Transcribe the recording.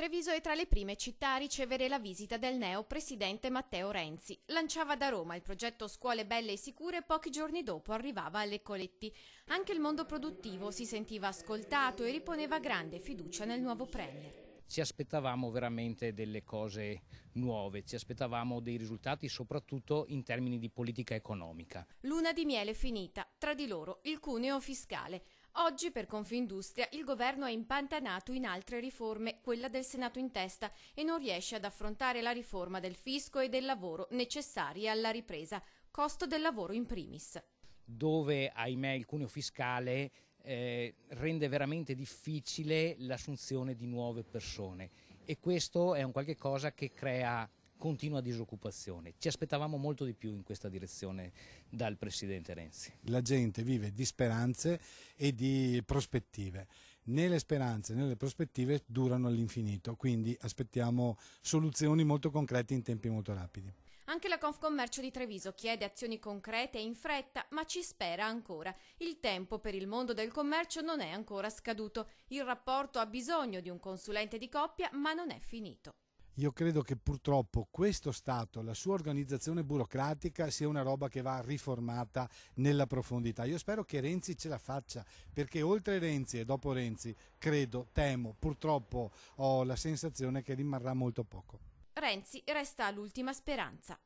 Treviso è tra le prime città a ricevere la visita del neo presidente Matteo Renzi. Lanciava da Roma il progetto Scuole Belle e Sicure e pochi giorni dopo arrivava alle Coletti. Anche il mondo produttivo si sentiva ascoltato e riponeva grande fiducia nel nuovo premier. Ci aspettavamo veramente delle cose nuove, ci aspettavamo dei risultati soprattutto in termini di politica economica. Luna di miele finita, tra di loro il cuneo fiscale. Oggi per Confindustria il governo è impantanato in altre riforme, quella del Senato in testa, e non riesce ad affrontare la riforma del fisco e del lavoro necessarie alla ripresa, costo del lavoro in primis. Dove, ahimè, il cuneo fiscale rende veramente difficile l'assunzione di nuove persone e questo è un qualche cosa che crea continua disoccupazione. Ci aspettavamo molto di più in questa direzione dal Presidente Renzi. La gente vive di speranze e di prospettive. Né le speranze né le prospettive durano all'infinito, quindi aspettiamo soluzioni molto concrete in tempi molto rapidi. Anche la Confcommercio di Treviso chiede azioni concrete e in fretta, ma ci spera ancora. Il tempo per il mondo del commercio non è ancora scaduto. Il rapporto ha bisogno di un consulente di coppia, ma non è finito. Io credo che purtroppo questo Stato, la sua organizzazione burocratica sia una roba che va riformata nella profondità. Io spero che Renzi ce la faccia, perché oltre Renzi e dopo Renzi, credo, temo, purtroppo ho la sensazione che rimarrà molto poco. Renzi resta l'ultima speranza.